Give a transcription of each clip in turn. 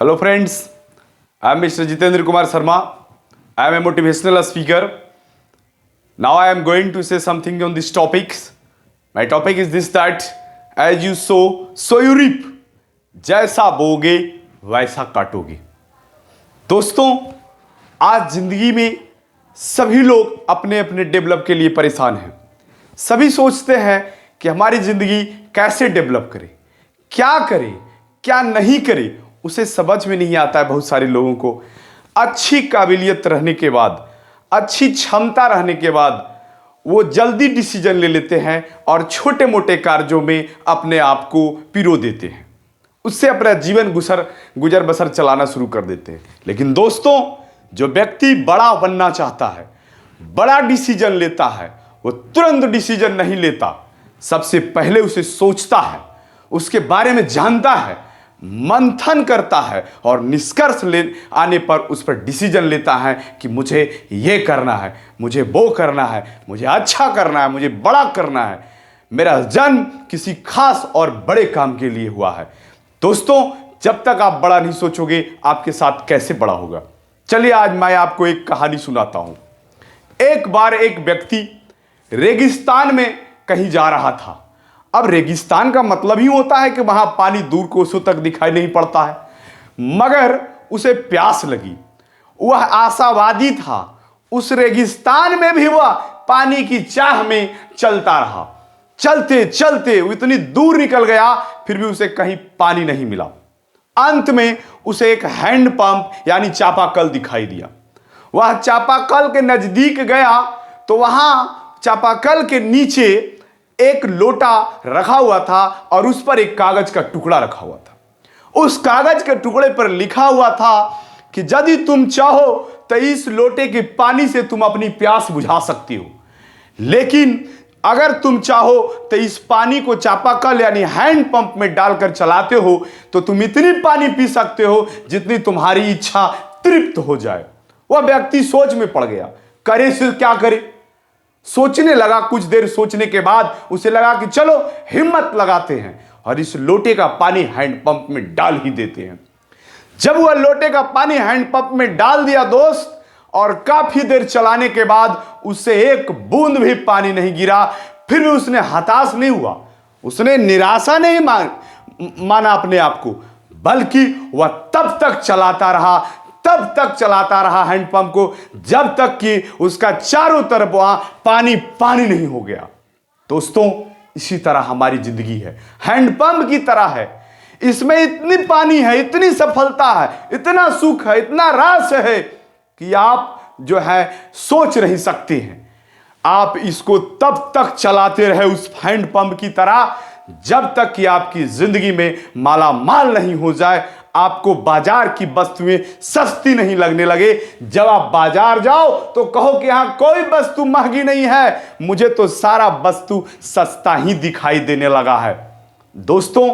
Hello friends, I am Mr. Jitendra Kumar Sharma. I am a motivational speaker. Now I am going to say something on these topics. My topic is this that as you sow, so you reap. जैसा बोगे वैसा काटोगे। दोस्तों, आज जिंदगी में सभी लोग अपने अपने डेवलप के लिए परेशान हैं। सभी सोचते हैं कि हमारी जिंदगी कैसे डेवलप करें, क्या करें, क्या नहीं करें, उसे समझ में नहीं आता है। बहुत सारे लोगों को अच्छी काबिलियत रहने के बाद, अच्छी क्षमता रहने के बाद वो जल्दी डिसीजन ले लेते हैं और छोटे मोटे कार्यों में अपने आप को पिरो देते हैं। उससे अपना जीवन गुजर बसर चलाना शुरू कर देते हैं। लेकिन दोस्तों, जो व्यक्ति बड़ा बनना चाहता है, बड़ा डिसीजन लेता है, वो तुरंत डिसीजन नहीं लेता। सबसे पहले उसे सोचता है, उसके बारे में जानता है, मंथन करता है और निष्कर्ष ले आने पर उस पर डिसीजन लेता है कि मुझे ये करना है, मुझे वो करना है, मुझे अच्छा करना है, मुझे बड़ा करना है। मेरा जन्म किसी खास और बड़े काम के लिए हुआ है। दोस्तों, जब तक आप बड़ा नहीं सोचोगे, आपके साथ कैसे बड़ा होगा। चलिए आज मैं आपको एक कहानी सुनाता हूं। एक बार एक व्यक्ति रेगिस्तान में कहीं जा रहा था। अब रेगिस्तान का मतलब ही होता है कि वहां पानी दूर कोसों तक दिखाई नहीं पड़ता है, मगर उसे प्यास लगी। वह आशावादी था। उस रेगिस्तान में भी वह पानी की चाह में चलता रहा। चलते चलते वो इतनी दूर निकल गया, फिर भी उसे कहीं पानी नहीं मिला। अंत में उसे एक हैंड पंप यानी चापाकल दिखाई दिया। वह चापाकल के नजदीक गया तो वहां चापाकल के नीचे एक लोटा रखा हुआ था और उस पर एक कागज का टुकड़ा रखा हुआ था। उस कागज के टुकड़े पर लिखा हुआ था कि यदि तुम चाहो तो इस लोटे के पानी से तुम अपनी प्यास बुझा सकती हो, लेकिन अगर तुम चाहो तो इस पानी को चापाकल यानी हैंड पंप में डालकर चलाते हो तो तुम इतनी पानी पी सकते हो जितनी तुम्हारी इच्छा तृप्त हो जाए। वह व्यक्ति सोच में पड़ गया, करे से क्या करे। सोचने लगा। कुछ देर सोचने के बाद उसे लगा कि चलो हिम्मत लगाते हैं और इस लोटे का पानी हैंड पंप में डाल ही देते हैं। जब वह लोटे का पानी हैंड पंप में डाल दिया दोस्त, और काफी देर चलाने के बाद उससे एक बूंद भी पानी नहीं गिरा, फिर भी उसने हताश नहीं हुआ, उसने निराशा नहीं माना अपने आप को, बल्कि वह तब तक चलाता रहा हैंड पंप को जब तक कि उसका चारों तरफ वहां पानी पानी नहीं हो गया। दोस्तों, इसी तरह हमारी जिंदगी है, हैंड पंप की तरह है। इसमें इतनी पानी है, इतनी सफलता है, इतना सुख है, इतना रस है कि आप जो है सोच नहीं सकते हैं। आप इसको तब तक चलाते रहे उस हैंड पंप की तरह जब तक कि आपकी जिंदगी में माला माल नहीं हो जाए, आपको बाजार की वस्तुएं सस्ती नहीं लगने लगे। जब आप बाजार जाओ तो कहो कि यहां कोई वस्तु महंगी नहीं है, मुझे तो सारा वस्तु सस्ता ही दिखाई देने लगा है। दोस्तों,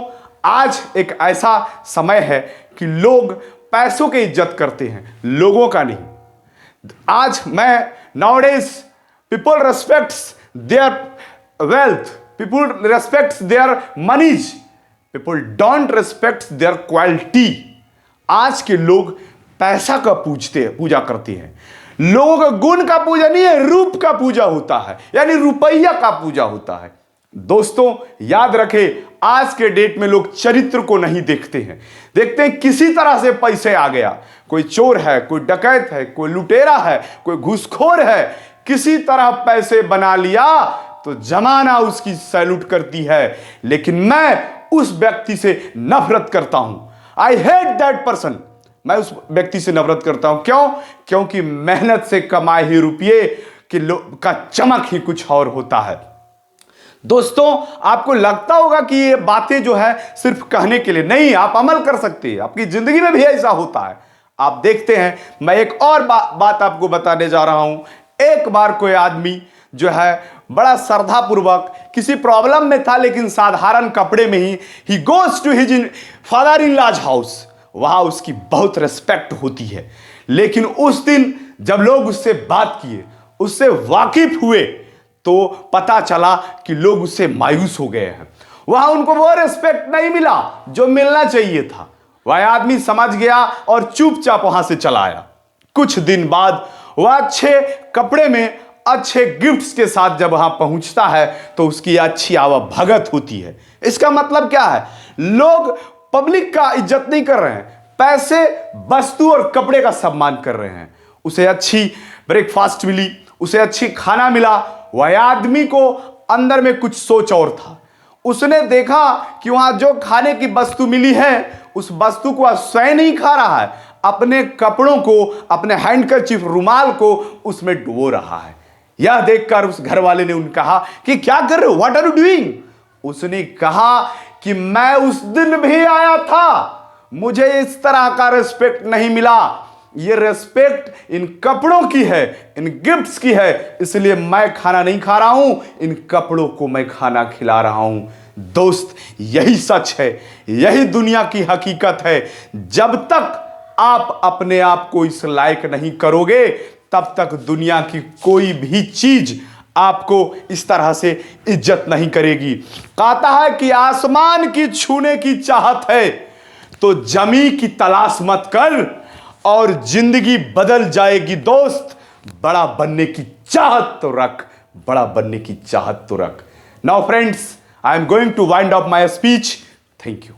आज एक ऐसा समय है कि लोग पैसों की इज्जत करते हैं, लोगों का नहीं। आज मैं nowadays people respects their wealth, people respects their monies, people don't respect their quality। आज के लोग पैसा का पूजा करते हैं। लोगों का गुण का पूजा नहीं है, रूप का पूजा होता है, यानी रुपया का पूजा होता है। दोस्तों, याद रखें, आज के डेट में लोग चरित्र को नहीं देखते हैं। देखते हैं किसी तरह से पैसे आ गया, कोई चोर है, कोई डकैत है, कोई लुटेरा है, कोई घूसखोर है, किसी तरह पैसे बना लिया तो जमाना उसकी सैल्यूट करती है। लेकिन मैं उस व्यक्ति से नफरत करता हूं। I hate that person. मैं उस व्यक्ति से नफरत करता हूं। क्यों? क्योंकि मेहनत से कमाए हुए रुपये का चमक ही कुछ और होता है। दोस्तों, आपको लगता होगा कि ये बातें जो है सिर्फ कहने के लिए नहीं, आप अमल कर सकते हैं। आपकी जिंदगी में भी ऐसा होता है। आप देखते हैं, मैं एक और बात आपको बताने जा रहा हूं। एक बार कोई आदमी जो है बड़ा श्रद्धापूर्वक किसी प्रॉब्लम में था, लेकिन साधारण कपड़े में ही goes to his father in law's house. वहां उसकी बहुत रिस्पेक्ट होती है। लेकिन उस दिन जब लोग उससे बात किए, उससे वाकिफ हुए, तो पता चला कि लोग उससे मायूस हो गए हैं। वहां उनको वो रिस्पेक्ट नहीं मिला जो मिलना चाहिए था। वह आदमी समझ गया और चुपचाप वहां से चला आया। कुछ दिन बाद वह अच्छे कपड़े में अच्छे गिफ्ट्स के साथ जब वहां पहुंचता है तो उसकी अच्छी आवभगत होती है। इसका मतलब क्या है? लोग पब्लिक का इज्जत नहीं कर रहे हैं, पैसे, वस्तु और कपड़े का सम्मान कर रहे हैं। उसे अच्छी ब्रेकफास्ट मिली, उसे अच्छी खाना मिला। वह आदमी को अंदर में कुछ सोच और था। उसने देखा कि वहां जो खाने की वस्तु मिली है उस वस्तु को वह स्वयं नहीं खा रहा है, अपने कपड़ों को, अपने हैंडकरचीफ, रुमाल को उसमें डुबो रहा है। यह देखकर उस घर वाले ने उन्हें कहा कि क्या कर रहे हो, व्हाट आर यू डूइंग? उसने कहा कि मैं उस दिन भी आया था, मुझे इस तरह का रिस्पेक्ट नहीं मिला। ये रिस्पेक्ट इन कपड़ों की है, इन गिफ्ट्स की है, इसलिए मैं खाना नहीं खा रहा हूं, इन कपड़ों को मैं खाना खिला रहा हूं। दोस्त, यही सच है, यही दुनिया की हकीकत है। जब तक आप अपने आप को इस लायक नहीं करोगे तब तक दुनिया की कोई भी चीज आपको इस तरह से इज्जत नहीं करेगी। कहता है कि आसमान की छूने की चाहत है तो जमी की तलाश मत कर और जिंदगी बदल जाएगी। दोस्त, बड़ा बनने की चाहत तो रख, बड़ा बनने की चाहत तो रख। Now friends, I am going to wind up my speech. Thank you.